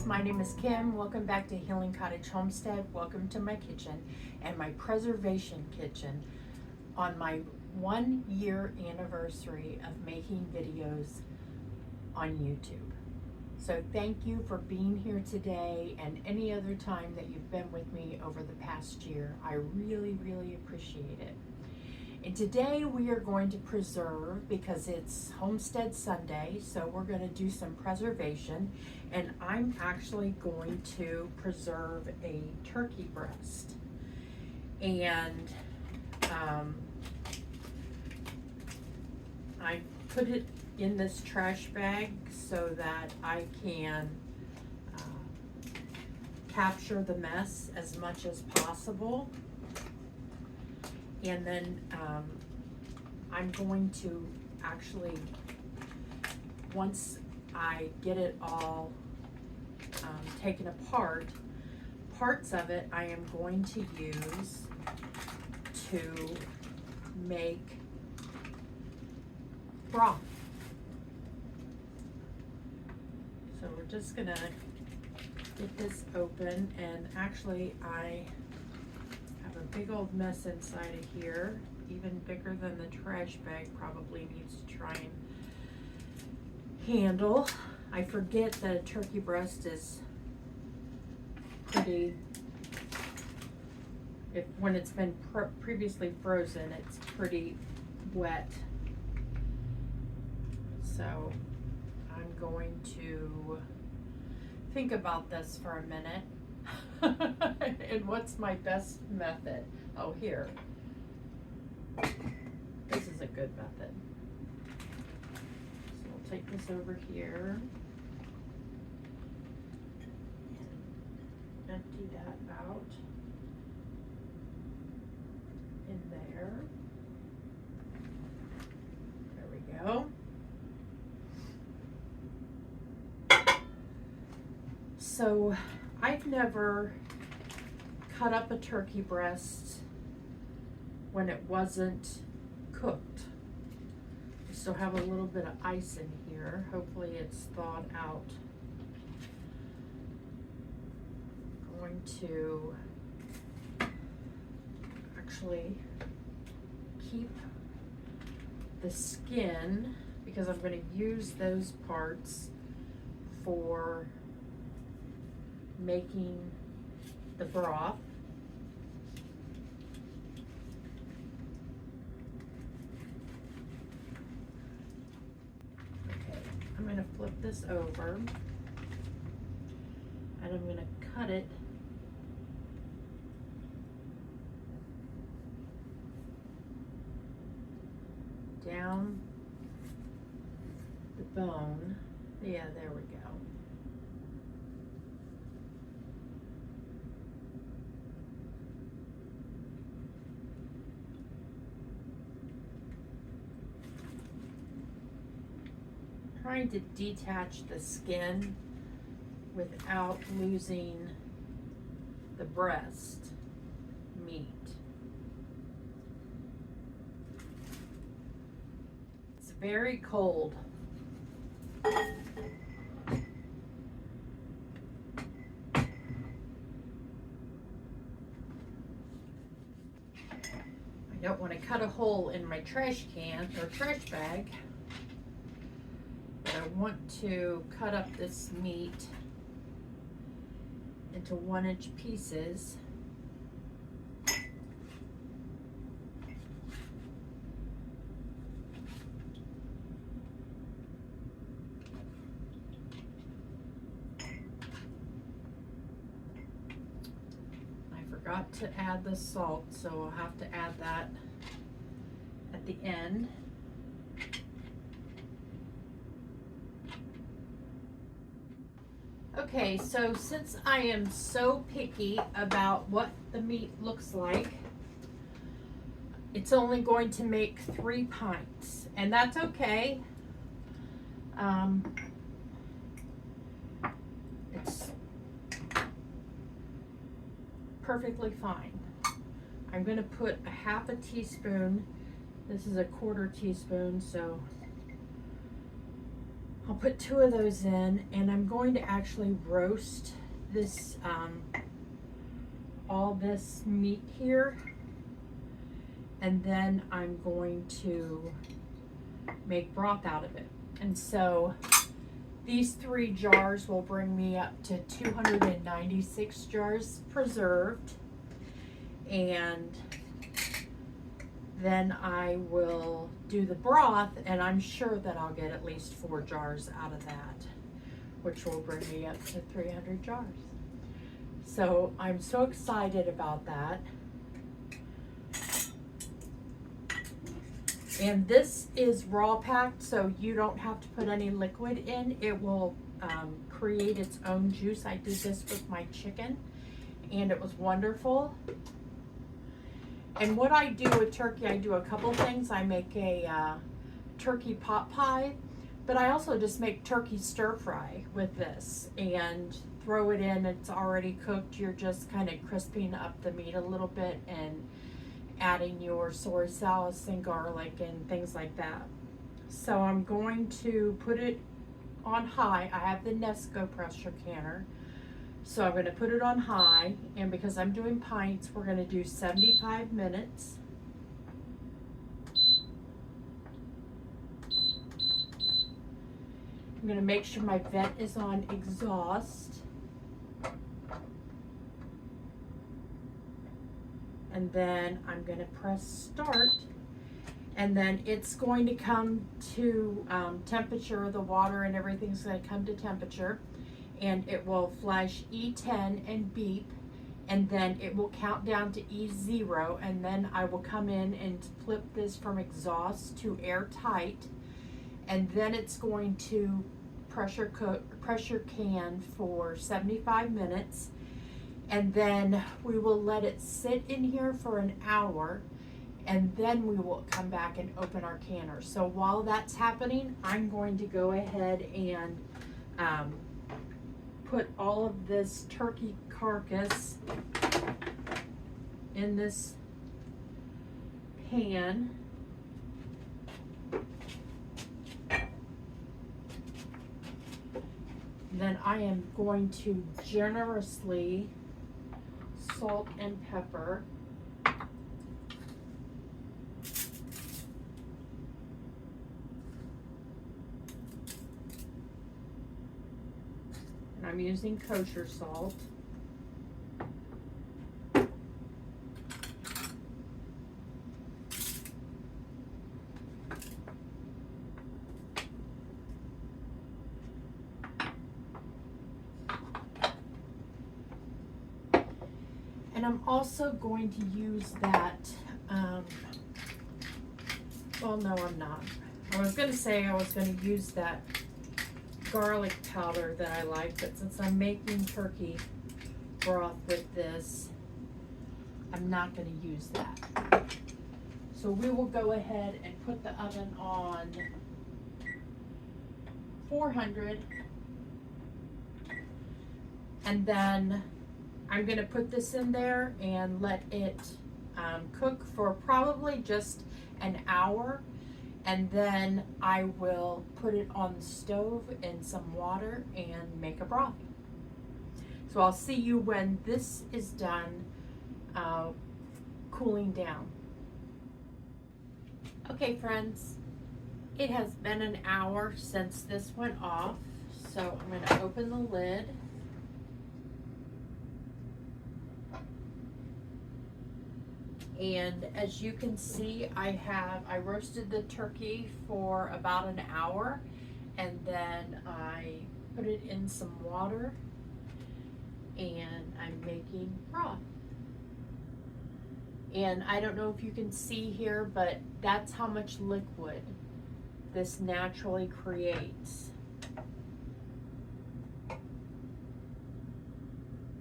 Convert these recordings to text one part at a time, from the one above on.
my name is Kim. Welcome back to Healing Cottage Homestead. Welcome to my kitchen and my preservation kitchen on my 1 year anniversary of making videos on YouTube. So thank you for being here today and any other time that you've been with me over the past year. I really, really appreciate it. And today we are going to preserve, because it's Homestead Sunday, so we're going to do some preservation, and I'm actually going to preserve a turkey breast. And I put it in this trash bag so that I can capture the mess as much as possible. And then I'm going to actually, once I get it all taken apart, parts of it I am going to use to make broth. So we're just gonna get this open, and actually I have a big old mess inside of here, even bigger than the trash bag probably needs to try and handle. I forget that a turkey breast is pretty, when it's been previously frozen, it's pretty wet. So I'm going to think about this for a minute. And what's my best method? Oh, here. This is a good method. So we'll take this over here and empty that out in there. There we go. So I've never cut up a turkey breast when it wasn't cooked. I still have a little bit of ice in here. Hopefully it's thawed out. I'm going to actually keep the skin, because I'm going to use those parts for making the broth. Okay, I'm going to flip this over and I'm going to cut it down the bone. Yeah, there we go. Trying to detach the skin without losing the breast meat. It's very cold. I don't want to cut a hole in my trash can or trash bag. I want to cut up this meat into 1-inch pieces. I forgot to add the salt, so I'll have to add that at the end. Okay, so since I am so picky about what the meat looks like, it's only going to make 3 pints, and that's okay. It's perfectly fine. I'm going to put a 1/2 teaspoon. This is a 1/4 teaspoon, so I'll put 2 of those in, and I'm going to actually roast this, all this meat here, and then I'm going to make broth out of it. And so these 3 jars will bring me up to 296 jars preserved, and then I will do the broth, and I'm sure that I'll get at least 4 jars out of that, which will bring me up to 300 jars. So I'm so excited about that. And this is raw packed, so you don't have to put any liquid in. It will create its own juice. I did this with my chicken, and it was wonderful. And what I do with turkey, I do a couple things. I make a turkey pot pie, but I also just make turkey stir fry with this and throw it in. It's already cooked. You're just kind of crisping up the meat a little bit and adding your soy sauce and garlic and things like that. So I'm going to put it on high. I have the Nesco pressure canner. So I'm going to put it on high, and because I'm doing pints, we're going to do 75 minutes. I'm going to make sure my vent is on exhaust. And then I'm going to press start, and then it's going to come to temperature. The water and everything's going to come to temperature, and it will flash E10 and beep, and then it will count down to E0, and then I will come in and flip this from exhaust to airtight, and then it's going to pressure can for 75 minutes. And then we will let it sit in here for an hour, and then we will come back and open our canner. So while that's happening, I'm going to go ahead and put all of this turkey carcass in this pan. Then I am going to generously salt and pepper. And I'm using kosher salt. And I'm also going to use that, well, no, I'm not. I was going to say I was going to use that garlic powder that I like, but since I'm making turkey broth with this, I'm not going to use that. So we will go ahead and put the oven on 400, and then I'm going to put this in there and let it cook for probably just an hour, and then I will put it on the stove in some water and make a broth. So I'll see you when this is done cooling down. Okay, friends, it has been an hour since this went off, so I'm going to open the lid. And as you can see, I roasted the turkey for about an hour, and then I put it in some water, and I'm making broth. And I don't know if you can see here, but that's how much liquid this naturally creates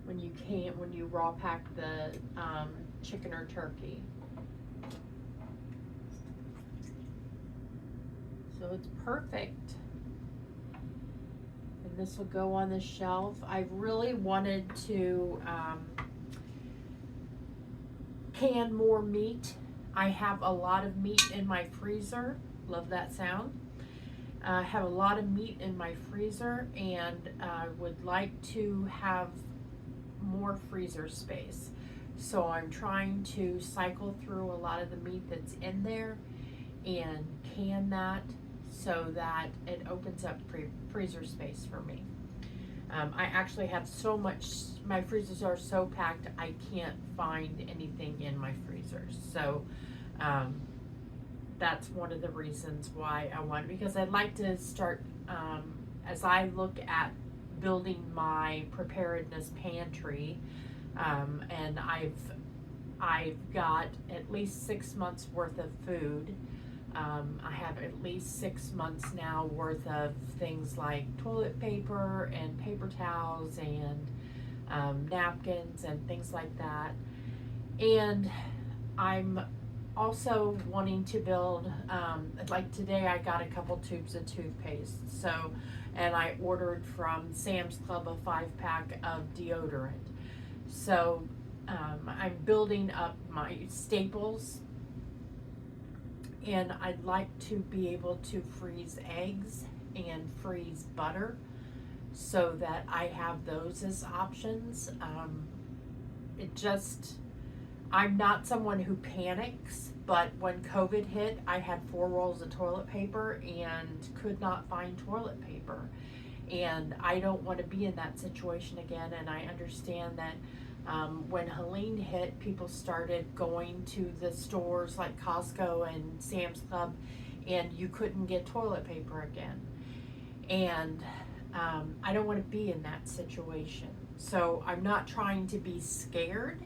when you raw pack the chicken or turkey. So it's perfect. And this will go on the shelf. I really wanted to can more meat. I have a lot of meat in my freezer. Love that sound. I have a lot of meat in my freezer and would like to have more freezer space. So I'm trying to cycle through a lot of the meat that's in there and can that so that it opens up freezer space for me. I actually have so much, my freezers are so packed I can't find anything in my freezers. So that's one of the reasons why I want, because I'd like to start, as I look at building my preparedness pantry, and I've got at least 6 months worth of food. I have at least 6 months now worth of things like toilet paper and paper towels and napkins and things like that. And I'm also wanting to build, like today I got a couple tubes of toothpaste. So, and I ordered from Sam's Club a 5-pack of deodorant. So I'm building up my staples, and I'd like to be able to freeze eggs and freeze butter so that I have those as options. I'm not someone who panics, but when COVID hit, I had 4 rolls of toilet paper and could not find toilet paper. And I don't want to be in that situation again. And I understand that when Helene hit, people started going to the stores like Costco and Sam's Club, and you couldn't get toilet paper again. And I don't want to be in that situation. So I'm not trying to be scared.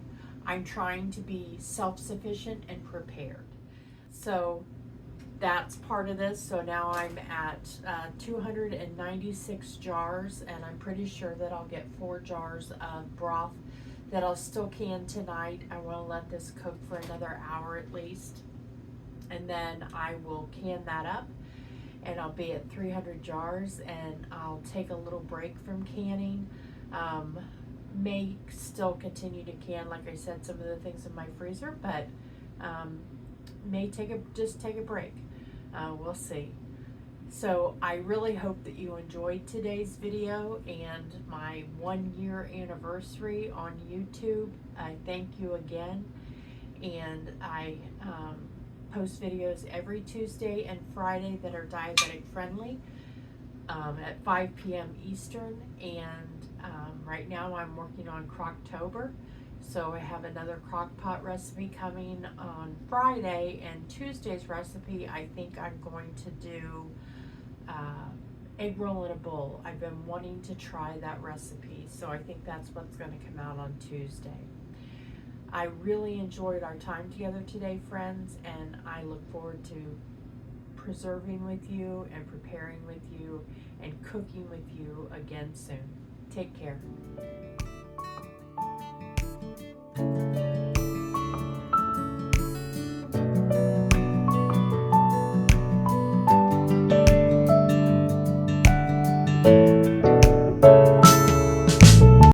I'm trying to be self-sufficient and prepared. So that's part of this. So now I'm at 296 jars, and I'm pretty sure that I'll get 4 jars of broth that I'll still can tonight. I want to let this cook for another hour at least, and then I will can that up, and I'll be at 300 jars, and I'll take a little break from canning. May still continue to can, like I said, some of the things in my freezer, but may just take a break. We'll see. So I really hope that you enjoyed today's video and my 1-year anniversary on YouTube. I thank you again, and I post videos every Tuesday and Friday that are diabetic friendly at 5 p.m. Eastern, and right now I'm working on Crocktober. So I have another crock pot recipe coming on Friday, and Tuesday's recipe I think I'm going to do egg roll in a bowl. I've been wanting to try that recipe, so I think that's what's going to come out on Tuesday. I really enjoyed our time together today, friends, and I look forward to preserving with you and preparing with you and cooking with you again soon. Take care.